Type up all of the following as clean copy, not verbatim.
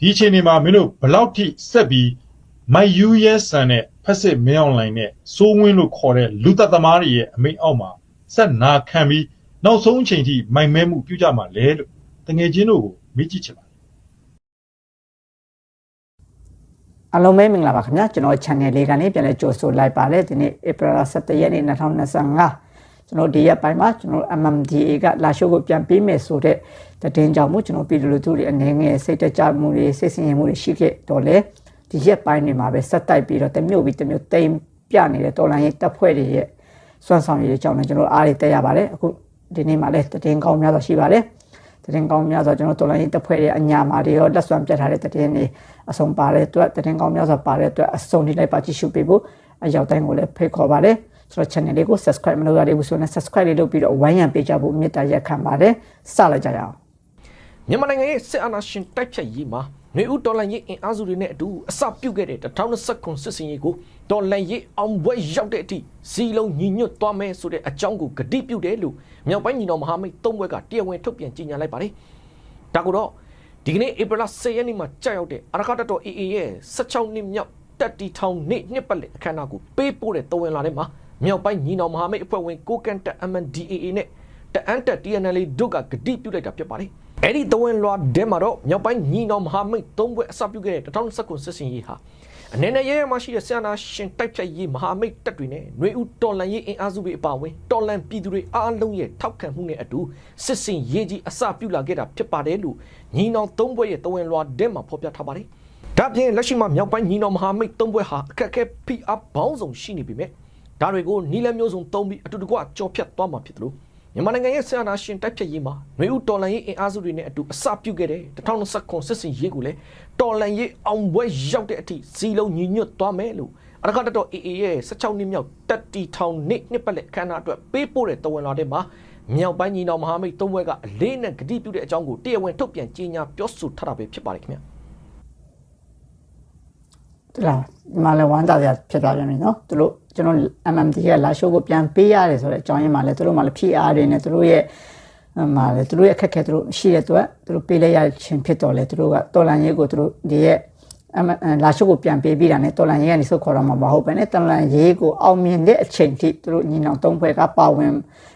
ဒီအချိန်ဒီမှာမင်းတို့ဘလောက်ထိဆက်ပြီးမိုက်ယူရဲဆန်တဲ့ဖက်စစ်မင်းအွန်လိုင်းနဲ့စိုးဝင်းလို့ခေါ်တဲ့လူသက်သမားတွေရဲ့အမိန့်အောက်မှာဆက်နာခံပြီးနောက်ဆုံးအချိန်ထိမိုက်မဲမှုပြုကြမှာလဲလို့တငယ်ချင်းတို့ကိုမေးကြည့်ချင်ပါတယ်အလုံးမဲမင်္ဂလာပါခင်ဗျာကျွန်တော် channel လေးကနေပြန်လဲကြိုဆိုလိုက်ပါတယ်ဒီနေ့ April 17 ရက်နေ့2025ကျွန်တော်ဒီရက်ပိုင်းမှာကျွန်တော် MMDA ကလာရှိုးကိုပြန်ပေးမယ်ဆိုတဲ့သတင်းကြောင့်မို့ကျွန်တော်ပြည်သူလူထုတွေအနေငယ်စိတ်တကြမှုတွေစိတ်ဆင်ရဲမှုတွေရှိခဲ့တော့လေဒီရက်ပိုင်းတွေမှာပဲဆက်တိုက်ပြီးတော့တမျိုးပြီးတမျိုးတိမ်ပြနေတဲ့တော်လိုင်းရေးတပ်ဖွဲ့တွေရဲ့စွမ်းဆောင်ရည်တွေကြောင့်လည်းကျွန်တော်အားတွေတက်ရပါတယ်အခုဒီနေ့မှာလည်းသတင်းကောင်းများစွာရှိပါတယ်သတင်းကောင်းများစွာကျွန်တော်တော်လိုင်းရေးတပ်ဖွဲ့ရဲ့အညာမှာတွေရောလက်စွမ်းပြတ်ထားတဲ့သတင်းတွေအဆုံးပါတဲ့အတွက်သတင်းကောင်းများစွာပါတဲ့အတွက်အဆုံးထိလိုက်ပါကြည့်ရှုပေးဖို့အရောက်တိုင်းကိုလည်းဖိတ်ခေါ်ပါတယ်ဆိုတော့ channel လေးကို subscribe မလုပ်ရသေးဘူးဆိုရင် subscribe လေးလုပ်ပြီးတော့ဝိုင်းရံပေးကြဖို့မေတ္တာရက်ခံပါတယ်စလိုက်ကြရအောင်မြန်မာနိုင်ငံရဲ့စစ်အာဏာရှင်တိုက်ဖြတ်ရေးမှာຫນွေဦးတော်လှန်ရေးအင်အားစုတွေနဲ့အတူအစပြုခဲ့တဲ့2029စစ်စင်ရေးကိုတော်လှန်ရေးအောင်ပွဲရောက်တဲ့အထိစီလုံးညီညွတ်သွားမယ်ဆိုတဲ့အကြောင်းကိုဂတိပြုတယ်လို့မြောက်ပိုင်းညီတော်မဟာမိတ်၃ဘွဲကတရားဝင်ထုတ်ပြန်ကြေညာလိုက်ပါတယ်။ဒါကတော့ဒီကနေ့ဧပြီလ10ရက်နေ့မှာကြာရောက်တဲ့အာရခတတော် AA ရဲ့16နှစ်မြောက်တက်တီထောင်နေ့နှစ်ပတ်လည်အခမ်းအနားကိုပေးပို့တဲ့တော်ဝင်လာတဲ့မှာမြောက်ပိုင်းညီတော်မဟာမိတ်အဖွဲ့ဝင်ကိုကန်တက် MNDAA နဲ့တအန်တက် TNLA တို့ကဂတိပြုလိုက်တာဖြစ်ပါတယ်။အဲ့ဒီတော်ဝင်လွှာထဲမှာတော့မြောက်ပိုင်းညီတော်မဟာမိတ်၃ဘွဲအစပြုခဲ့တဲ့2019စစ်စင်ရေးဟာအနေနဲ့ရဲမှရှိတဲ့ဆန္ဒရှင်တိုက်ဖြတ်ရေးမဟာမိတ်တပ်တွေနဲ့ຫນွေဦးတော်လှန်ရေးအင်အားစုတွေအပါအဝင်တော်လှန်ပြည်သူတွေအားလုံးရဲ့ထောက်ခံမှုနဲ့အတူစစ်စင်ရေးကြီးအစပြုလာခဲ့တာဖြစ်ပါတယ်လို့ညီနောင်၃ဘွဲရဲ့တော်ဝင်လွှာထဲမှာဖော်ပြထားပါတယ်။ဒါပြင်လက်ရှိမှာမြောက်ပိုင်းညီနောင်မဟာမိတ်၃ဘွဲဟာအခက်အခဲဖိအားပေါင်းစုံရှိနေပြီမဲ့ဒါတွေကိုနီလမျိုးစုံသုံးပြီးအတူတကွကြော်ဖြတ်သွားမှာဖြစ်တယ်လို့မြန်မာနိုင်ငံရဲ့ဆန္ဒရှင်တိုက်ဖြတ်ရေးမှာຫນွေဦးတော်လှန်ရေးအင်အားစုတွေနဲ့အတူအစပြုခဲ့တဲ့2019စစ်စင်ရေးကိုလည်းတော်လှန်ရေးအောင်ပွဲရောက်တဲ့အထိစီလုံးညီညွတ်သွားမယ်လို့အရခတတော် AA ရဲ့16နှစ်မြောက်တက်တီထောင်နေ့နှစ်ပတ်လည်အခမ်းအနားအတွက်ပေးပို့တဲ့တော်ဝင်လာတဲ့မှာမြောက်ပိုင်းညီနောင်မဟာမိတ်၃ဘွဲကအလေးနဲ့ဂတိပြုတဲ့အကြောင်းကိုတရားဝင်ထုတ်ပြန်ကြေညာပြောဆိုထားတာပဲဖြစ်ပါတယ်ခင်ဗျာလာဒီမှာလည်းဝမ်းသာစရာဖြစ်သွားပြန်ပြီနော်သူတို့ကျွန်တော် MMD ကလာရှိုးကိုပြန်ပေးရတယ်ဆိုတဲ့အကြောင်းရင်းမှာလည်းသူတို့မှလည်း PR တွေနဲ့သူတို့ရဲ့မှာလည်းသူတို့ရဲ့အခက်အခဲသူတို့ရှိတဲ့အတွက်သူတို့ပေးလိုက်ရခြင်းဖြစ်တော့လေသူတို့ကတော်လန်ရေးကိုသူတို့ဒီရဲ့လာရှိုးကိုပြန်ပေးပြီးတာနဲ့တော်လန်ရေးကနေစုခေါ်တော့မှာမဟုတ်ပဲနဲ့တော်လန်ရေးကိုအောင်မြင်တဲ့အချိန်ထိသူတို့ညီနောင်၃ဘွဲကပါဝင်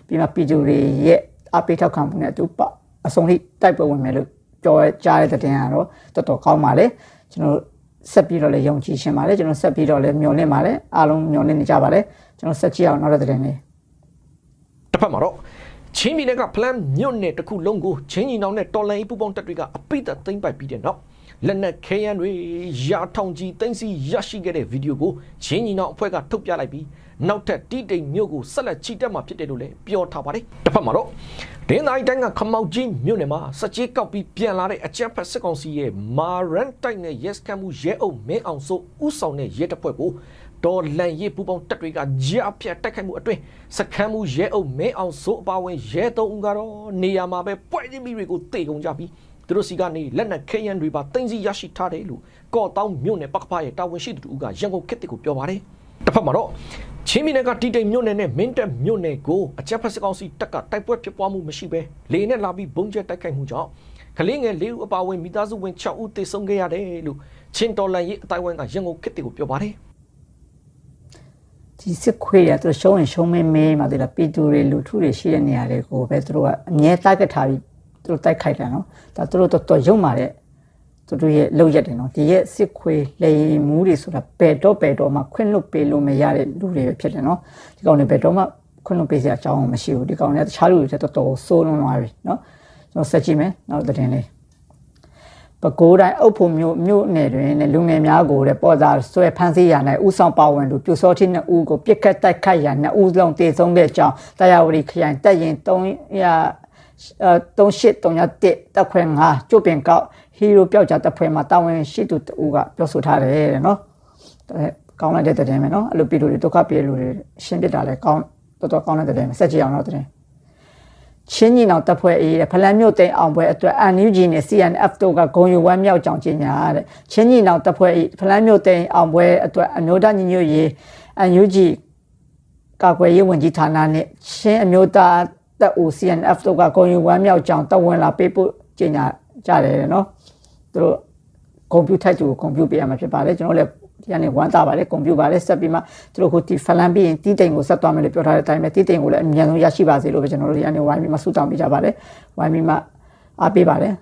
ပြီးမှပြည်သူတွေရဲ့အပိထောက်ခံမှုနဲ့သူအဆုံးထိတိုက်ပွဲဝင်မယ်လို့ပြောကြားတဲ့တဲ့တင်ကတော့တော်တော်ကောင်းပါလေကျွန်တော်ဆက်ပြီးတော့လည်းယုံကြည်ရှင်ပါတယ်ကျွန်တော်ဆက်ပြီးတော့လည်းမျှော်လင့်ပါတယ်အားလုံးမျှော်လင့်နေကြပါတယ်ကျွန်တော်ဆက်ကြည့်အောင်နောက်တဲ့သတင်းလေးတစ်ဖက်မှာတော့ချင်းပြည်နယ်ကဖလန်မြို့နယ်တစ်ခုလုံးကိုချင်းညီနောင်နဲ့တော်လန်ရေးပူပေါင်းတပ်တွေကအပိသက်သိမ်းပိုက်ပြီးတဲ့နောက်လက်နက်ခဲယမ်းတွေရာထောင်ကြီးသိမ်းဆည်းရရှိခဲ့တဲ့ဗီဒီယိုကိုချင်းညီနောင်အဖွဲ့ကထုတ်ပြလိုက်ပြီးနောက်ထပ်တီးတိမ်မြို့ကိုဆက်လက်ချီတက်မှာဖြစ်တယ်လို့လည်းပြောထားပါတယ်တစ်ဖက်မှာတော့ဒင်းတိုင်းတိုင်းကခမောက်ကြီးမြို့နယ်မှာစကြေးကောက်ပြီးပြန်လာတဲ့အကြမ်းဖက်စစ်ကောင်စီရဲ့မာရန်တိုက်နဲ့ရဲစခန်းမှုရဲအုပ်မင်းအောင်စိုးဥဆောင်တဲ့ရဲတပ်ဖွဲ့ကိုတော်လန်ရေးပူပေါင်းတပ်တွေကကြားဖြတ်တိုက်ခိုက်မှုအတွင်းစခန်းမှုရဲအုပ်မင်းအောင်စိုးအပါဝင်ရဲ၃ဦးကတော့နေရာမှာပဲပွဲချင်းပြီးတွေကိုတေကုန်ကြပြီးသူတို့စီကနေလက်နက်ခဲယမ်းတွေပါတင်စီရရှိထားတယ်လို့ကော့တောင်းမြို့နယ်ပကဖရဲ့တာဝန်ရှိသူကရန်ကုန်ခေတ်တစ်ကိုပြောပါတယ်တစ်ဖက်မှာတော့ချင်းပြည်နယ်ကတီတိမ်မြို့နယ်နဲ့မင်းတပ်မြို့နယ်ကိုအကြမ်းဖက်စစ်ကောင်စီတပ်ကတိုက်ပွဲဖြစ်ပွားမှုမရှိဘဲလေနဲ့လာပြီးဘုံကျဲတိုက်ခိုက်မှုကြောင့်ကလေးငယ်၄ဦးအပါအဝင်မိသားစုဝင်6ဦးသေဆုံးခဲ့ရတယ်လို့ချင်းတော်လန်ရေးအတိုင်းဝိုင်းကရန်ကုန်ခေတ်တစ်ကိုပြောပါတယ်ဒီစစ်ခွေးရသူရှုံးရင်ရှုံးမေးမှတည်းပီတူတွေလူထုတွေရှိတဲ့နေရာတွေကိုပဲသူတို့ကအမြဲတိုက်ခတ်ထားပြီးသူတို့တိုက်ခိုက်တယ်နော်ဒါသူတို့တော်ရုံမာတဲ့သူတို့ရဲ့လောက်ရက်တယ်နော်ဒီရဲ့စစ်ခွေးလေမူးတွေဆိုတာဘယ်တော့မှခွင့်လွတ်ပေးလို့မရတဲ့လူတွေပဲဖြစ်တယ်နော်ဒီကောင်တွေဘယ်တော့မှခွင့်လွတ်ပေးစရာအကြောင်းမရှိဘူးဒီကောင်တွေတခြားလူတွေတော်တော်ဆိုးလွန်းသွားပြီနော်ကျွန်တော်ဆက်ကြည့်မယ်နောက်သတင်းလေးပဲခူးတိုင်းအုပ်ဖို့မြို့နယ်တွင်လူငယ်များကိုပေါ်စာဆွဲဖမ်းဆီးရ၌ဥဆောင်ပါဝင်သူပြူစောတိ2ဦးကိုပြစ်ခတ်တိုက်ခိုက်ရ2ဦးလုံးတေဆုံးတဲ့အကြောင်းတရားဝတီခရိုင်တပ်ရင်3831တပ်ခွဲ5ကျုပ်ပင်ကောက်ဟီရိုပျောက်ကြားတပ်ဖွဲ့မှာတာဝန်ရှိသူတဦးကပြောဆိုထားတယ်တဲ့နော်ကောင်းလိုက်တဲ့တဲ့မယ်နော်အဲ့လိုပြည်သူတွေဒုက္ခပြေလူတွေရှင်းပြတာလဲကောင်းတော်ကောင်းတဲ့တဲ့မယ်ဆက်ကြည့်အောင်တော့တဲ့ချင်းညီနောင်တပ်ဖွဲ့အေးဖလန်မြို့တိန်အောင်ပွဲအတွက် NUG နဲ့ CNF တို့ကဂုံယူဝမ်းမြောက်ကြောင်းကြေညာတဲ့ချင်းညီနောင်တပ်ဖွဲ့အေးဖလန်မြို့တိန်အောင်ပွဲအတွက်အမျိုးသားညီညွတ်ရေး NUG ကာကွယ်ရေးဝန်ကြီးဌာနနဲ့ချင်းအမျိုးသားတပ်ဦး CNF တို့ကဂုံယူဝမ်းမြောက်ကြောင်းတဝန်လာပေးဖို့ကြေညာကြတယ်နော်သူတို့ ကွန်ပျူတာတူကွန်ပျူပေးရမှာဖြစ်ပါတယ်ကျွန်တော်လည်းဒီကနေဝမ်းသာပါတယ်ကွန်ပျူပါတယ်ဆက်ပြီးမှသူတို့ခုဒီဖလန်ပြီးရင်တီးတိမ်ကိုဆက်သွားမယ်လို့ပြောထားတဲ့အတိုင်းပဲတီးတိမ်ကိုလည်းအမြန်ဆုံးရရှိပါစေလို့ပဲကျွန်တော်တို့ဒီကနေဝိုင်းပြီးမှဆုတောင်းပေးကြပါတယ်ဝိုင်းပြီးမှအားပေးပါတယ်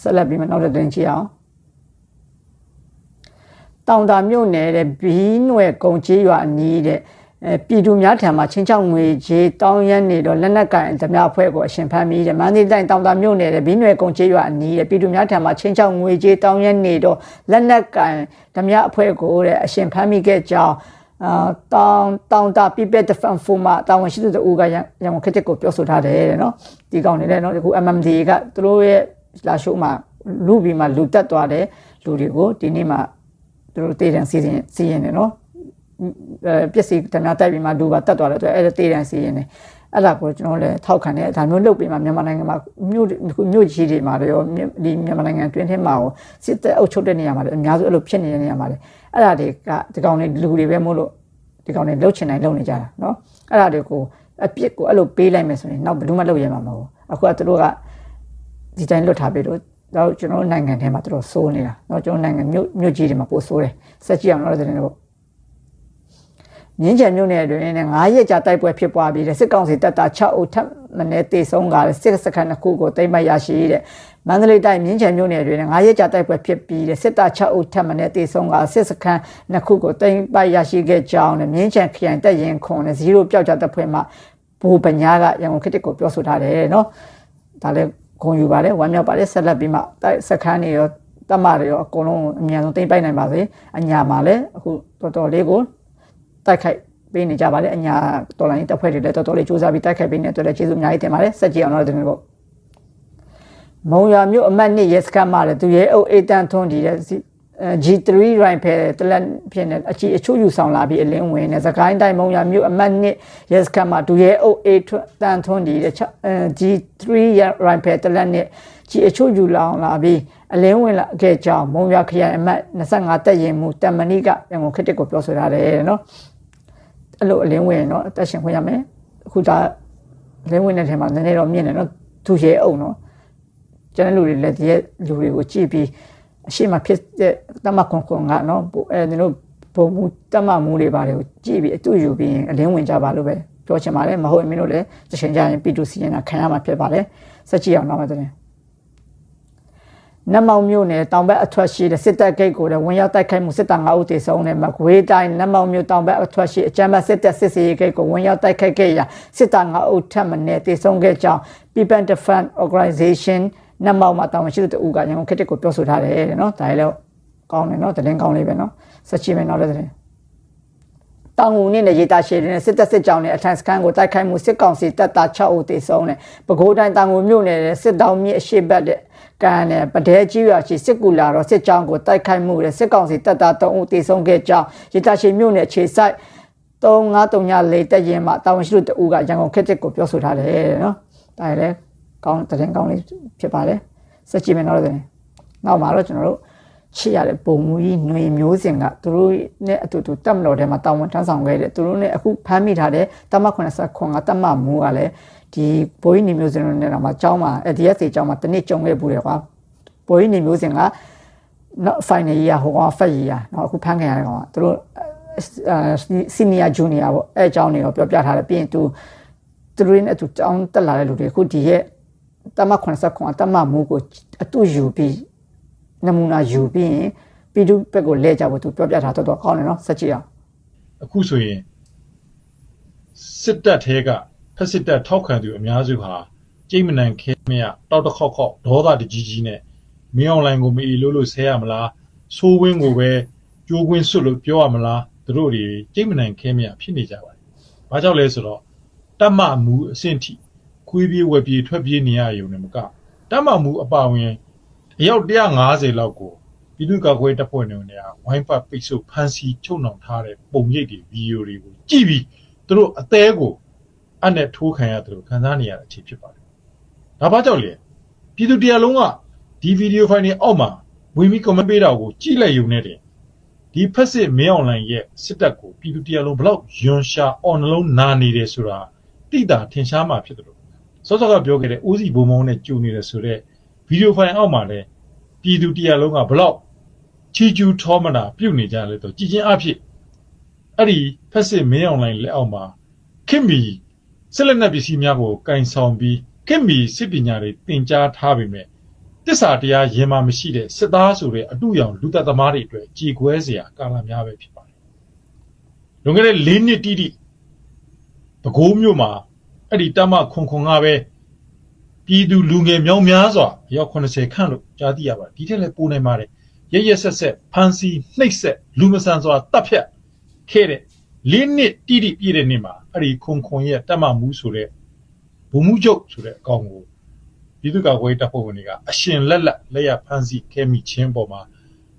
ဆက်လက်ပြီးမှနောက်တဲ့တင်ချီအောင်တောင်တာမြို့နယ်တဲ့ဘီးနွယ်ကုံကြီးရွာအနီးတဲ့ပြည်သူများထံမှာချင်းချောက်ငွေကြီးတောင်းရမ်းနေတော့လက်နက်ကန်ဓမြအဖွဲ့ကိုအရှင်ဖမ်းပြီးတဲ့မန္တလေးတိုင်းတောင်တာမြို့နယ်တဲ့ဘီးနွယ်ကုံကြီးရွာအနီးတဲ့ပြည်သူများထံမှာချင်းချောက်ငွေကြီးတောင်းရမ်းနေတော့လက်နက်ကန်ဓမြအဖွဲ့ကိုတဲ့အရှင်ဖမ်းမိခဲ့ကြောင်းတောင်တာ People Defense Forum မှာတာဝန်ရှိသူတို့ကရန်ကုန်ခက်ချက်ကိုပြောဆိုထားတယ်တဲ့နော်ဒီကောင်နေလည်းနော်ဒီခု MMD ကသူတို့ရဲ့လာရှိုးမှာလူပြီးမှလူတက်သွားတယ်လူတွေကိုဒီနေ့မှသူတို့တေးတန်စီရင်နေနော်ပစ္စည်းတများတိုက်ပြီးမှလူပါတက်သွားတယ်ဆိုအဲ့ဒါတေးတန်စီရင်နေအဲ့ဒါကိုကျွန်တော်လည်းထောက်ခံတယ်ဒါမျိုးလုပ်ပြီးမှမြန်မာနိုင်ငံမှာမြို့ကြီးတွေမှာရောဒီမြန်မာနိုင်ငံတွင်းထဲမှာစစ်တပ်အုပ်ချုပ်တဲ့နေရာမှာလည်းအများစုအဲ့လိုဖြစ်နေတဲ့နေရာမှာလည်းအဲ့ဒါတွေကဒီကောင်တွေလူတွေပဲမို့လို့ဒီကောင်တွေလှုပ်ချင်တိုင်းလှုပ်နေကြတာเนาะအဲ့ဒါတွေကိုအပြစ်ကိုအဲ့လိုပေးလိုက်မယ်ဆိုရင်နောက်ဘယ်သူမှလှုပ်ရမှာမဟုတ်အခုကသူတို့ကဒီတိုင်းလွတ်ထားပြီလို့တော့ကျွန်တော်နိုင်ငံထဲမှာသူတို့စိုးနေတာเนาะကျွန်တော်နိုင်ငံမြို့ကြီးတွေမှာပို့စိုးတယ်ဆက်ကြည့်အောင်တော့တဲ့တော့မြင်းချံမြို့နယ်အတွင်းနဲ့9ရက်ကြာတိုက်ပွဲဖြစ်ပွားပြီးတဲ့စစ်ကောင်စီတပ်သား6ဦးထပ်မံတေဆုံးကစစ်စခန်းတစ်ခုကိုတိမ့်မှတ်ရရှိတဲ့မန္တလေးတိုင်းမြင်းချံမြို့နယ်အတွင်းနဲ့9ရက်ကြာတိုက်ပွဲဖြစ်ပြီးတဲ့စစ်သား6ဦးထပ်မံတေဆုံးကစစ်စခန်းနှစ်ခုကိုတိမ့်မှတ်ရရှိခဲ့ကြောင်းနဲ့မြင်းချံခရိုင်တပ်ရင်ခွန်နဲ့0ပျောက်ကြားတပ်ဖွဲ့မှဘူပညာကရန်ကုန်ခေတ်ကိုပြောဆိုထားတယ်เนาะဒါလည်းဂုဏ်ယူပါတယ်ဝမ်းမြောက်ပါတယ်ဆက်လက်ပြီးမှတိုက်စခန်းတွေရောတမတွေရောအကုန်လုံးအမြန်ဆုံးတိမ့်ပိုက်နိုင်ပါစေအညာမှာလည်းအခုတော်တော်လေးကိုတိုက်ခိုက်ပေးနေကြပါတယ်အညာတော်လိုင်းတပ်ဖွဲ့တွေလည်းတော်တော်လေးစူးစမ်းပြီးတိုက်ခိုက်ပေးနေတဲ့အတွက်လည်းကျေးဇူးအများကြီးတင်ပါတယ်ဆက်ကြည့်အောင်တော့ဒီနေ့ပေါ့မုံရမြို့အမှတ်2ရဲစခန်းမှာလည်းသူရဲအုပ်အေတန်ထွန်းဒီတဲ့ G3 rifle တလက်ဖြစ်နေအချို့ယူဆောင်လာပြီးအလင်းဝင်နေစကိုင်းတိုင်းမုံရမြို့အမှတ်2ရဲစခန်းမှာသူရဲအုပ်အေတန်ထွန်းဒီတဲ့ G3 rifle တလက်နဲ့ကြီးအချို့ယူလောင်လာပြီးအလင်းဝင်လာခဲ့ကြောင်းမုံရခရိုင်အမှတ်25တပ်ရင်မှုတမဏိကရန်ကုန်ခေတ်ကိုပြောဆိုထားတယ်နော်အဲ့လိုအလင်းဝင်နော်အသက်ရှင်ခွင့်ရမယ်အခုဒါအလင်းဝင်တဲ့ထဲမှာနည်းနည်းတော့မြင့်တယ်နော်သူရဲအုပ်နော်ကျန်တဲ့လူတွေလည်းဒီလူတွေကိုကြည့်ပြီးအရှိမဖြစ်တဲ့တမခွန်ကနော်အဲဒီလိုပုံမှုတမမှုတွေပါတယ်ကိုကြည့်ပြီးအတူယူပြီးအလင်းဝင်ကြပါလို့ပဲပြောချင်ပါတယ်မဟုတ်ရင်မင်းတို့လည်းတစ်ချိန်ကြာရင် P2C ရင်ခံရမှာဖြစ်ပါတယ်ဆက်ကြည့်အောင်တော့မယ်နမောင်မြို့နယ်တောင်ဘက်အထွက်ရှိတဲ့စစ်တပ်ဂိတ်ကိုလည်းဝင်ရောက်တိုက်ခိုက်မှုစစ်တပ်9ဦးတေဆုံးတဲ့မကွေးတိုင်းနမောင်မြို့တောင်ဘက်အထွက်ရှိအကြမ်းဖက်စစ်တပ်စစ်စေးဂိတ်ကိုဝင်ရောက်တိုက်ခိုက်ခဲ့ရာစစ်တပ်9ဦးထပ်မံတေဆုံးခဲ့ကြောင်း People Defense Organization နမောင်မှာတာဝန်ရှိသူတို့ကရန်ကုန်ခေတ်ကိုပြောဆိုထားတယ်တဲ့နော်ဒါလည်းကောင်းတယ်နော်သတင်းကောင်းလေးပဲနော်ဆက်ကြည့်မယ်နောက်လည်းသတင်းတောင်ငူနဲ့ရေတာရှည်တဲ့စစ်တပ်စစ်ကြောင်းနဲ့အထက်စခန်းကိုတိုက်ခိုက်မှုစစ်ကောင်စီတပ်သား6ဦးတေဆုံးတဲ့ပဲခူးတိုင်းတောင်ငူမြို့နယ်စစ်တောင်မြစ်အရှိတ်ဘက်တဲ့ကန်နဲ့ပဒဲကြီးရွာရှိစစ်ကူလာတော့စစ်ကြောင်းကိုတိုက်ခိုက်မှုတဲ့စစ်ကောင်စီတပ်သား3ဦးတေဆုံးခဲ့ကြောင်းရေတာရှည်မြို့နယ်ခြေဆိုင်3534တပ်ရင်မှတာဝန်ရှိသူတို့ကရန်ကုန်ခေတ်ကိုပြောဆိုထားတယ်နော်ဒါလည်းကောင်းသတင်းကောင်းလေးဖြစ်ပါတယ်ဆက်ကြည့်မယ်နောက်တော့နောက်မှာတော့ကျွန်တော်တို့ချစ်ရတဲ့ပုံမူကြီးຫນွေမျိုးစင်ကသူတို့နဲ့အတူတူတက်မလို့ထဲမှာတာဝန်ထမ်းဆောင်ခဲ့တယ်သူတို့နဲ့အခုဖမ်းမိထားတဲ့တမ89ကတမမူကလည်းဒီဘိုးကြီးနေမျိုးစင်တို့နဲ့တော့မှကျောင်းမှာ DSA ကျောင်းမှာတနစ်ကြုံခဲ့ဘူးတယ်ကွာဘိုးကြီးနေမျိုးစင်ကနောက် final year ဟိုက first year နောက်အခုဖမ်းခံရတဲ့ကောင်ကသူတို့ senior junior ပေါ့အဲအကြောင်းတွေကိုပြောပြထားတယ်ပြီးရင်သူတို့နဲ့အတူကျောင်းတက်လာတဲ့လူတွေအခုဒီရဲ့တမ89တမမူကိုအတူယူပြီးနမူနာယူပြီးရင်ပြည်သူဘက်ကိုလဲကြဖို့သူပြောပြထားတော့ကောင်းတယ်နော်ဆက်ကြည့်အောင်အခုဆိုရင်စစ်တပ်ထဲကဖက်စစ်တပ်ထောက်ခံသူအများစုဟာကြိတ်မနန်ခဲမရတောက်တခေါက်ခေါက်ဒေါသတကြီးကြီးနဲ့မင်းအွန်လိုင်းကိုမအီလို့ဆဲရမလားဆိုးဝင်းကိုပဲကြိုးကွင်းစွတ်လို့ပြောရမလားသူတို့တွေကြိတ်မနန်ခဲမရဖြစ်နေကြပါတယ်။ဘာကြောင့်လဲဆိုတော့တတ်မမူအဆင့်ထိခွေးပြေးဝက်ပြေးထွက်ပြေးနေရရုံနဲ့မကတတ်မမူအပါဝင်အယောက်150လောက်ကိုပြည်သူ့ကာကွယ်တပ်ဖွဲ့တွေနဲ့ဝိုင်းပတ်ပိတ်ဆို့ဖမ်းဆီးချုပ်နှောင်ထားတဲ့ပုံရိပ်တွေဗီဒီယိုတွေကိုကြည့်ပြီးသူတို့အသေးကိုအနဲ့ထိုးခံရတယ်လို့ခံစားနေရတဲ့အချိန်ဖြစ်ပါတယ်။ဒါဘာကြောင့်လဲပြည်သူတရားလုံးကဒီဗီဒီယိုဖိုင်တွေအောက်မှာဝင်ပြီး comment ပေးတာကိုကြည့်လိုက်ရုံနဲ့တင်ဒီဖက်စစ်မင်းအွန်လိုင်းရဲ့စစ်တပ်ကိုပြည်သူတရားလုံးဘလောက်ယွန်ရှာအော်နှလုံးနာနေတယ်ဆိုတာတိတာထင်ရှားမှာဖြစ်တယ်လို့စောစောကပြောခဲ့တဲ့ဦးစီဘုံမောင်းနဲ့ကြုံနေတယ်ဆိုတော့ဗီဒီယိုဖိုင်အောက်မှာလည်း ပြည်သူတရားလုံးကဘလောက်ချီကျူးထောမနာပြုတ်နေကြလဲတော့ကြည်ချင်းအဖြစ်အဲ့ဒီဖက်စစ်မင်းအောင်လိုင်းလက်အောက်မှာခင်မီစစ်လက်နက်ပစ္စည်းများကိုကင်ဆောင်ပြီးခင်မီစစ်ပညာတွေတင်ကြားထားပေမဲ့တစ္ဆာတရားရင်မှမရှိတဲ့စစ်သားဆိုတဲ့အတူရောင်လူသက်သမားတွေအတွက်ကြေကွဲစရာကာလများပဲဖြစ်ပါတယ်။လွန်ခဲ့တဲ့၄နှစ်တိတိပဲခူးမြို့မှာအဲ့ဒီတမခွန်ကပဲပြည်သူလူငယ်မြောင်များစွာအယောက်80ခန့်လို့ကြားသိရပါတယ်ဒီထက်လည်းပိုနိုင်ပါတယ်ရရဆက်ဆက်ဖန်စီနှိပ်ဆက်လူမဆန်စွာတပ်ဖြတ်ခဲ့တဲ့၄နှစ်တိတိပြည့်တဲ့နေ့မှာအဲ့ဒီခွန်ရဲ့တမမှုဆိုတဲ့ဘုံမှုချုပ်ဆိုတဲ့အကောင်ကိုပြည်သူ့ကာကွယ်တပ်ဖွဲ့ဝင်တွေကအရှင်လက်ရဖန်စီခဲမိချင်းပေါ်မှာ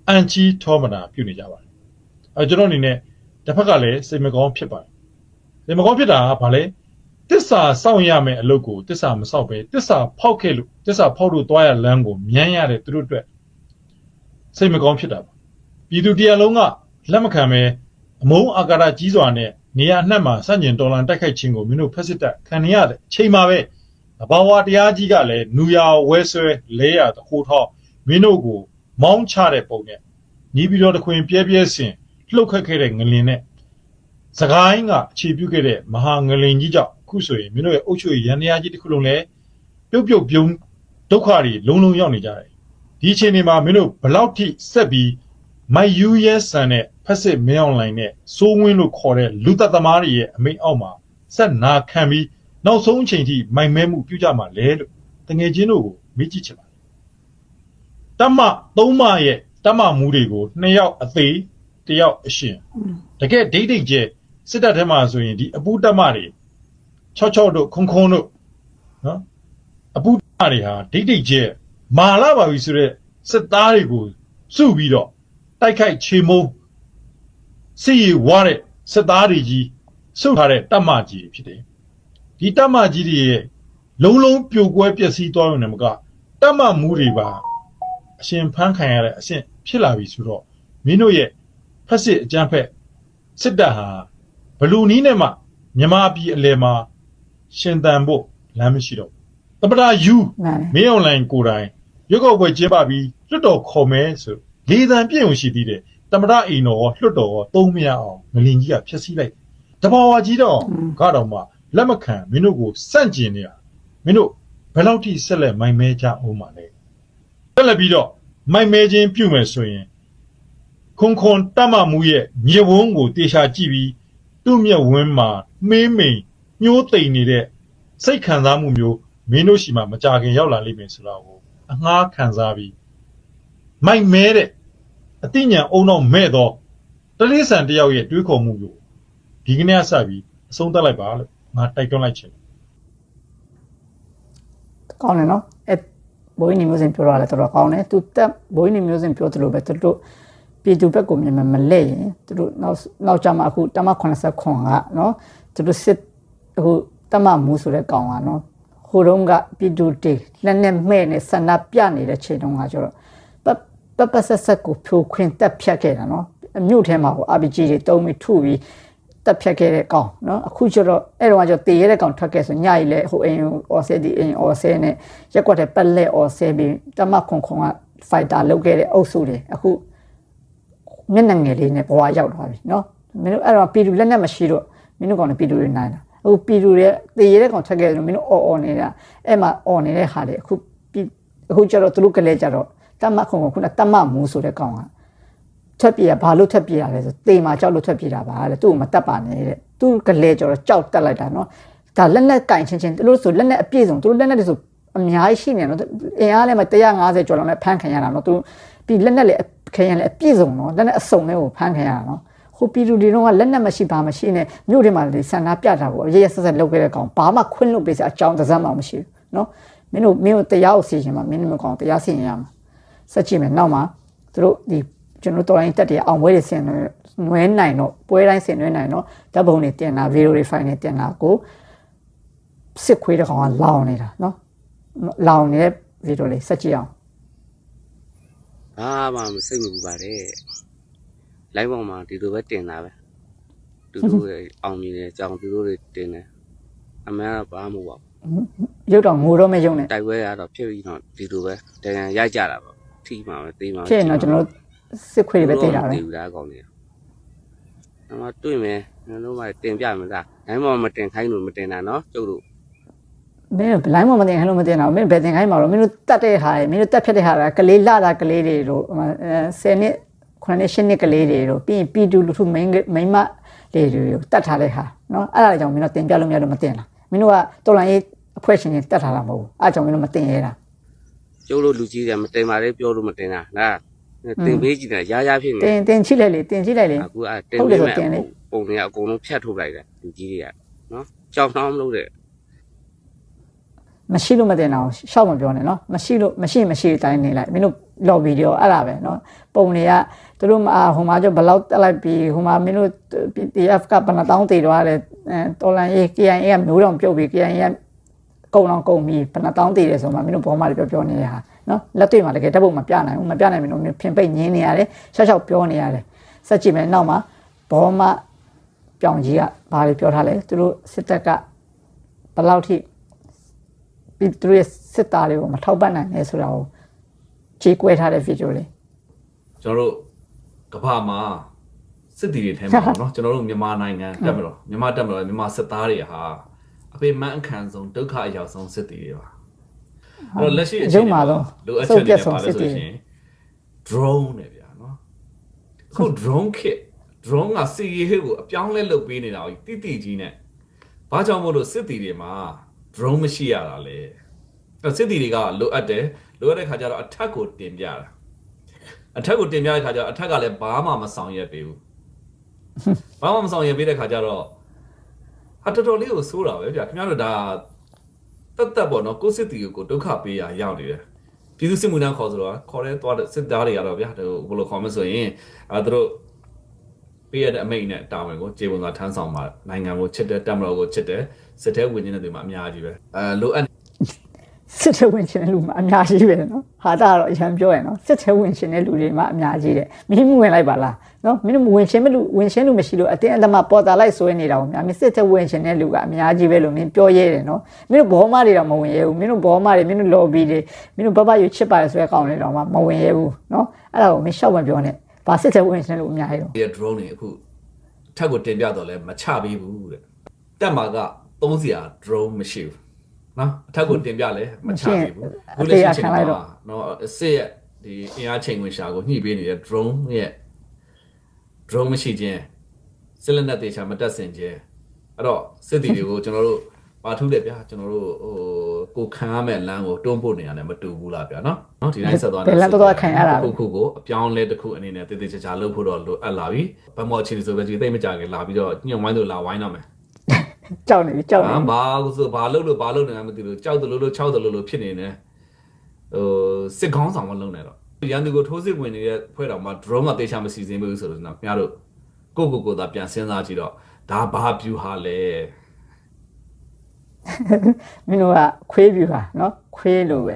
အန်ချီထောမနာပြုနေကြပါတယ်ကျွန်တော်အနေနဲ့တစ်ဖက်ကလည်းစိတ်မကောင်းဖြစ်ပါတယ်စိတ်မကောင်းဖြစ်တာကဘာလဲတစ္ဆာစောင့်ရမယ်အလုပ်ကိုတစ္ဆာမစောင့်ပဲတစ္ဆာဖောက်ခဲ့လို့တစ္ဆာဖောက်လို့သွားရလမ်းကိုမြန်းရတဲ့သူတို့အတွက်စိတ်မကောင်းဖြစ်တာပါပြည်သူတရားလုံးကလက်မခံပဲအမုန်းအာကာရကြီးစွာနဲ့နေရာနှံ့မှာစန့်ကျင်တော်လှန်တိုက်ခိုက်ခြင်းကိုမင်းတို့ဖက်စစ်တပ်ခံရတဲ့အချိန်မှာပဲဘာဝတရားကြီးကလည်းနူယာဝဲဆွဲလဲရတခိုးထောက်မင်းတို့ကိုမောင်းချတဲ့ပုံနဲ့ညီပြီးတော့တခွင်ပြဲစင်လှုပ်ခတ်ခဲ့တဲ့ငလင်နဲ့စကိုင်းကအခြေပြုခဲ့တဲ့မဟာငလင်ကြီးကြောင့်ခုဆိုရင်မင်းတို့ရဲ့အုပ်ချုပ်ရေးရန်တရားကြီးတစ်ခုလုံးလည်းပြုတ်ပြုံဒုက္ခတွေလုံးရောက်နေကြတယ်ဒီအချိန်တွေမှာမင်းတို့ဘလောက်ထိဆက်ပြီးမိုက်ယူရဲဆန်တဲ့ဖက်စစ်မင်းအောင်လိုင်းနဲ့စိုးဝင်းလို့ခေါ်တဲ့လူသက်သမားတွေရဲ့အမိန့်အောက်မှာဆက်နာခံပြီးနောက်ဆုံးအချိန်ထိမိုင်မဲမှုပြုကြမှာလဲလို့တငယ်ချင်းတို့ကိုမေးကြည့်ချင်ပါတယ်တမ3မရဲ့တမမူတွေကို2ယောက်အသေး1ယောက်အရှင်တကယ်ဒိတ်ကျဲစစ်တပ်ထဲမှာဆိုရင်ဒီအပူတမတွေ66တို့ခွန်တို့နော်အပူတမတွေဟာဒိတ်ကျဲမာလာပါပြီဆိုတဲ့စစ်သားတွေကိုစုပြီးတော့တိုက်ခိုက်ချေမုန်းစစ်ရေးဝါတဲ့စစ်သားတွေကြီးစုထားတဲ့တပ်မကြီးဖြစ်တယ်ဒီတပ်မကြီးတွေရဲ့လုံးပြိုကွဲပျက်စီးသွားရုံနဲ့မကတပ်မမှုတွေပါအရှင်ဖန်းခံရတဲ့အဆင့်ဖြစ်လာပြီဆိုတော့မင်းတို့ရဲ့ဖက်စစ်အကြမ်းဖက်စစ်တပ်ဟာဘလူနီးနဲ့မှမြန်မာပြည်အလယ်မှာရှင်သန်ဖို့လမ်းမရှိတော့သမ္မတယူမင်းအွန်လိုင်းကိုယ်တိုင်ရွက်ကောက်ပွဲကျင်းပပြီးလွတ်တော်ခေါ်မဲဆိုလေသံပြည့်ုံရှိသေးတယ်သမ္မတအိမ်တော်လွတ်တော်သုံးမရအောင်ငလင်ကြီးကဖျက်ဆီးလိုက်တဘာဝကြီးတော့ကတော့မှလက်မခံမင်းတို့ကိုစန့်ကျင်နေတာမင်းတို့ဘယ်လောက်ထိဆက်လက်မိုင်မဲကြအောင်မလဲဆက်လက်ပြီးတော့မိုင်မဲခြင်းပြုမယ်ဆိုရင်ခွန်တမမှုရဲ့မြေဝန်းကိုတေချာကြည့်ပြီးသူ့မျက်ဝန်းမှာမေးမိန်ညှိုးတိမ်နေတဲ့စိတ်ခံစားမှုမျိုးမင်းတို့ရှိမှမကြခင်ရောက်လာလိမ့်မယ်ဆိုတာကိုအငှားခံစားပြီးမိုင်မဲတဲ့အသိဉာဏ်အုံတော့မဲ့တော့တတိဆန်တယောက်ရဲ့တွေးခေါ်မှုကိုဒီကနေ့အစပြီးအဆုံးသတ်လိုက်ပါလို့ငါတိုက်တွန်းလိုက်ချင်တယ်ကောင်းတယ်နော်အဲဘိုးကြီးမျိုးစင်ပြောရတယ်တော်တော်ကောင်းတယ်သူတက်ဘိုးကြီးမျိုးစင်ပြောသလိုပဲသူတို့ပြည်သူဘက်ကိုမြင်မလဲရင်သူတို့နောက်ကြမှာအခုတမ89ကနော်သူတို့စစ်အခုတမမူဆိုတဲ့ကောင်ကနော်ဟိုတုန်းကပြည်သူတွေလက်နဲ့မဲ့နဲ့ဆန္ဒပြနေတဲ့ချိန်တုန်းကကျတော့ပဆက်ကိုဖြိုခွင်းတက်ဖြတ်ခဲ့တာနော်မြို့ထဲမှာကို RPG တွေတုံးပြီးထုပြီးတက်ဖြတ်ခဲ့တဲ့ကောင်နော်အခုကျတော့အဲ့တော့ကျတော့တေးရတဲ့ကောင်ထွက်ခဲ့ဆိုညကြီးလဲဟိုအိမ်အော်ဆဲဒီအိမ်အော်ဆဲနဲ့ရက်ကွက်တဲ့ပက်လက်အော်ဆဲပြီးတမခွန်ကဖိုက်တာလုပ်ခဲ့တဲ့အုပ်စုတွေအခုမျက်နှာငယ်လေးနဲ့ဘဝရောက်သွားပြီနော်မင်းတို့အဲ့တော့ပြည်သူလက်နဲ့မရှိတော့မင်းတို့ကောင်လည်းပြည်သူတွေနိုင်တာအခုပြည်သူတွေတေးရတဲ့ကောင်ထွက်ခဲ့တယ်မင်းတို့အော်နေတာအဲ့မှာအော်နေတဲ့ဟာတွေအခုကျတော့သူတို့ကလေးကျတော့တမခွန်ခုနတမမူဆိုတဲ့ကောင်ကထက်ပြရဘာလို့ထက်ပြရလဲဆိုတေးမှာကြောက်လို့ထက်ပြတာပါတဲ့သူ့ကိုမတက်ပါနဲ့တဲ့သူကလေးကျတော့ကြောက်တက်လိုက်တာနော်ဒါလက်နဲ့ကင်ချင်းသူတို့ဆိုလက်နဲ့အပြည့်စုံသူတို့လက်နဲ့တွေဆိုအများကြီးရှိနေနော်အင်အားလည်းမ150ကျော်လောက်နဲ့ဖမ်းခံရတာနော်သူပြီးလက်နဲ့လည်းခင်ရလည်းအပြည့်စုံနော်လက်နဲ့အစုံလေးကိုဖမ်းခံရတာနော်ဟိုပြည်သူတွေတော့လက်နဲ့မရှိပါမရှိနဲ့မြို့ထဲမှာလေဆန္ဒပြတာပေါ့ရရဆက်ဆက်လုပ်ခဲ့တဲ့ကောင်ဘာမှခွင့်လို့ပေးစအကြောင်းတစ်စက်မှမရှိဘူးနော်မင်းတို့တရားကိုစီရင်မှာမင်းတို့ကောင်တရားစီရင်ရမှာစက်ကြည့်မယ်နောက်မှာသူတို့ဒီကျွန်တော်တော်ရင်တက်တယ်အောင်ပွဲတွေဆင်နွဲနိုင်တော့ပွဲတိုင်းဆင်နွဲနိုင်တော့ဓာတ်ပုံတွေတင်တာဗီဒီယိုတွေဖိုင်တွေတင်တာကိုစစ်ခွေးတဲ့ကောင်ကလောင်နေတာနော်လောင်နေတဲ့ဗီဒီယိုလေးစက်ကြည့်အောင်ဘာမှစိတ်မပူပါနဲ့လိုင်းပေါ်မှာဒီလိုပဲတင်တာပဲသူတို့အောင်မြင်တဲ့အကြောင်းသူတို့တွေတင်တယ်အမှန်ကဘာမှမဟုတ်ပါဘူးရုပ်တော့ငိုတော့မယုံနဲ့တိုက်ပွဲရတော့ဖြစ်ပြီးတော့ဒီလိုပဲတကယ်ရိုက်ကြတာပါ ထိမှာပဲတေးမှာ ဖြစ်ရင်တော့ကျွန်တော်စစ်ခွေးတွေပဲတေးတာပဲ တေးဘူးလားကောင်းနေအမတွေ့မယ်ကျွန်တော်မှတင်ပြမယ်လားတိုင်းပေါ်မတင်ခိုင်းလို့မတင်တာနော်ကျုပ်တို့ မင်းဘလိုင်းမမတင်ခိုင်းလို့မတင်တော့မင်းဘယ်တင်ခိုင်းမှာတော့မင်းတို့တတ်တဲ့ဟာတွေမင်းတို့တက်ဖြတ်တဲ့ဟာကလေးလာတာကလေးတွေတို့10နှစ်9နှစ်10နှစ်ကလေးတွေတို့ပြီးရင်ပြည်သူလူထုမိန်းမလေးတွေတတ်ထားတဲ့ဟာနော်အဲ့ဒါကြောင့်မင်းတို့တင်ပြလို့မရလို့မတင်လားမင်းတို့ကတော်လိုင်းရေးအဖွဲ့ရှင်တွေတတ်ထားတာမဟုတ်ဘူးအဲ့ဒါကြောင့်မင်းတို့မတင်ရတာ ကျုပ်တို့လူကြီးတွေမတင်ပါလေပြောလို့မတင်တာလားတင်ပေးကြည့်တာရဖြစ်နေ တင်ချိလိုက်လေတင်ချိလိုက်လေ အခုတင်ပေးမယ်ပုံတွေအကုန်လုံးဖြတ်ထုတ်လိုက်တယ်လူကြီးတွေကနော်ကြောက်နှောင်းမလို့တဲ့ မရှိလို့မတင်တော့ရှောက်မပြောနဲ့နော်မရှိတိုင်းနေလိုက်မင်းတို့ lobby တွေအဲ့ဒါပဲနော်ပုံတွေကသူတို့ဟိုမှာကျဘလောက်တက်လိုက်ပြီးဟိုမှာမင်းတို့ PDF ကဘဏ္ဍတောင်းတည်သွားတယ်တော်လန်ရေး KIA ကမျိုးတော်ပြုတ်ပြီး KIA ကကုန်ပြီးဘဏ္ဍတောင်းတည်တယ်ဆိုမှမင်းတို့ဘောမှာပြောနေတဲ့ဟာနော်လက်တွေ့မှာတကယ်ဓာတ်ပုံမပြနိုင်ဘူးမပြနိုင်မင်းတို့ဖင်ပိတ်ငင်းနေရတယ်ရှောက်ပြောနေရတယ်စက်ကြည့်မယ်နောက်မှာဘောမှာပြောင်းကြီးကဘာတွေပြောထားလဲသူတို့စစ်တပ်ကဘလောက်ထိပြီးသူတို့စစ်သားတွေကိုမထောက်ပံ့နိုင်လဲဆိုတာကိုခြေကွဲထားတဲ့ဗီဒီယိုလေး ကျွန်တော်တို့ကမ္ဘာမှာစစ်တီတွေထဲမှာเนาะကျွန်တော်တို့မြန်မာနိုင်ငံတက်မလို့မြန်မာစစ်သားတွေဟာအဖေမှန်အခန့်ဆုံးဒုက္ခအရောက်ဆုံးစစ်တီတွေပါအဲ့တော့လက်ရှိအခြေအနေမှာလိုအပ်ချက်တွေပါလဲဆိုရင် drone နဲ့ဗျာเนาะအခု drone kit drone ကစီရီဟိကိုအပြောင်းလဲလုပ်ပေးနေတာကိုတိကြီးနဲ့ဘာကြောင့်မို့လို့စစ်တီတွေမှာ drone မရှိရတာလဲအဲ့စစ်တီတွေကလိုအပ်တဲ့ခါကျတော့အထက်ကိုတင်ပြတာအထက်ကိုတင်ပြတဲ့ခါကျတော့အထက်ကလည်းဘာမှမဆောင်ရွက်ပေးဘူးဘာမှမဆောင်ရွက်ပေးတဲ့ခါကျတော့ဟာတော်တော်လေးကိုစိုးတာပဲဗျာခင်ဗျားတို့ဒါတက်ပေါ့နော်ကိုစစ်တီကိုဒုက္ခပေးရရောက်နေတယ်ပြည်သူစစ်မှုထမ်းခေါ်ဆိုတော့ခေါ်တဲ့သွားတဲ့စစ်သားတွေကတော့ဗျာဟိုဘယ်လိုခေါ်မလဲဆိုရင်သူတို့ပေးရတဲ့အမိန့်နဲ့တာဝန်ကိုခြေပုံသာထမ်းဆောင်မှာနိုင်ငံကိုချစ်တဲ့တပ်မတော်ကိုချစ်တဲ့စစ်တဲဝင်နေတဲ့တွေမှာအများကြီးပဲလိုအပ်စစ်ထဲဝင်ရှင်တဲ့လူမှအများကြီးပဲနော်ဟာတာတော့အရန်ပြောရနော်စစ်ထဲဝင်ရှင်တဲ့လူတွေမှအများကြီးတဲ့မင်းမဝင်လိုက်ပါလားနော်မင်းတို့ဝင်ရှင်လူမရှိလို့အတင်းအဓမ္မပေါ်တာလိုက်ဆွဲနေတာပေါ့များမင်းစစ်ထဲဝင်ရှင်တဲ့လူကအများကြီးပဲလို့မင်းပြောရဲတယ်နော်မင်းတို့ဘောမတွေတော့မဝင်ရဲဘူးမင်းတို့ဘောမတွေမင်းတို့ lobby တွေမင်းတို့ဘဘယူချစ်ပါလေဆွဲကောင်းနေတော့မှမဝင်ရဲဘူးနော်အဲ့ဒါကိုမင်းရှောက်မပြောနဲ့ဘာစစ်ထဲဝင်ရှင်လူအများကြီးတော့ဒီ drone တွေအခုထက်ကိုတင်ပြတော့လဲမချပေးဘူးတဲ့တက်မှာကသုံးစရာ drone မရှိဘူးနော်အထက်ကိုတင်ပြလဲမချပေးဘူးခုလက်ရှိချိန်မှာနော်စစ်ရဲ့ဒီအင်အားချိန်ဝင်ရှာကိုညှိပေးနေတဲ့ drone မရှိခြင်းစစ်လက်နက်တွေချာမတက်ဆင်ခြင်းအဲ့တော့စစ်တီတွေကိုကျွန်တော်တို့ပါထူးတယ်ဗျာကျွန်တော်တို့ကိုခံရမဲ့လမ်းကိုတွန်းပို့နေရတယ်မတူဘူးလားဗျာနော်ဒီတိုင်းဆက်သွားတယ်လမ်းတော့ခံရတာခုကိုအပြောင်းလဲတစ်ခုအနေနဲ့တေးသေးချာချာလုပ်ဖို့တော့လိုအပ်လာပြီဘမော်ချီဆိုပဲဒီသိမကြခင်လာပြီးတော့ညှို့ဝိုင်းလို့လာဝိုင်းတော့မယ်ကြောက်နေပြီဘာဆိုဘာလုပ်နေမှမသိလို့ကြောက်တယ်လို့6တယ်လို့ဖြစ်နေတယ်စစ်ကောင်းဆောင်မလုပ်နဲ့တော့ရန်သူကိုထိုးစစ်ဝင်နေတဲ့ဖွဲ့တော်မှာ drone ကတေချာမစီစဉ်ဘူးဆိုတော့ခင်ဗျားတို့ကိုသာပြန်စဉ်းစားကြည့်တော့ဒါဘာပြူဟာလဲမင်းတို့ကခွေးပြူဟာနော်ခွေးလိုပဲ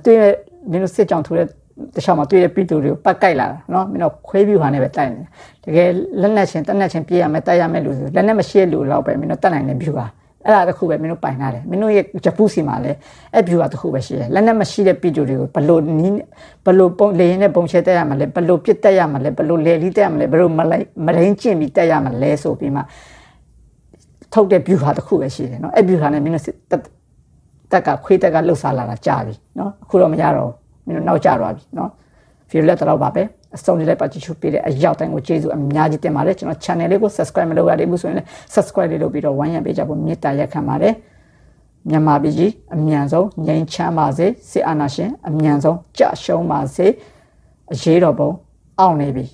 တွေ့မင်းတို့စစ်ကြောင်ထိုးတဲ့တခြားမှာတွေ့တဲ့ပြည်သူတွေကိုပတ်ကြိုက်လာတာနော်မင်းတို့ခွေးပြူဟာနဲ့ပဲတိုက်နေတကယ်လက်နက်ချင်းတက်နက်ချင်းပြေးရမယ်တိုက်ရမယ်လို့ဆိုလက်နက်မရှိတဲ့လူတော့ပဲမင်းတို့တက်နိုင်တဲ့ပြူဟာအဲ့ဒါတခုပဲမင်းတို့ပိုင်ထားတယ်မင်းတို့ရဲ့ဂျပူးစီမှာလည်းအဲ့ပြူဟာတခုပဲရှိတယ်လက်နက်မရှိတဲ့ပြည်သူတွေကိုဘလို့ပုံလေရင်နဲ့ပုံချဲတက်ရမှာလဲဘလို့ပြစ်တက်ရမှာလဲဘလို့လေလီတက်ရမှာလဲဘလို့မရင်းကျင့်ပြီးတက်ရမှာလဲဆိုပြီးမှထုတ်တဲ့ view ဟာတစ်ခုပဲရှိတယ်เนาะအဲ့ view ဟာနဲ့မင်းတို့တက်ကခွေးတက်ကလှုပ်ရှားလာတာကြာပြီเนาะအခုတော့မရတော့မင်းတို့နောက်ကျသွားပြီเนาะ view လက်တော့ပါပဲအဆုံးလေးလိုက်ပါကြည့်ရှုပေးတဲ့အရောက်တိုင်းကိုကျေးဇူးအများကြီးတင်ပါတယ်ကျွန်တော် channel လေးကို subscribe မလုပ်ရသေးဘူးဆိုရင်လည်း subscribe လေးလုပ်ပြီးတော့ဝိုင်းရံပေးကြဖို့မေတ္တာရက်ခံပါတယ်မြန်မာပြည်ကြီးအမြန်ဆုံးငြိမ်းချမ်းပါစေစစ်အာဏာရှင်အမြန်ဆုံးကြရှုံးပါစေအရေးတော်ပုံအောင်နေပြီ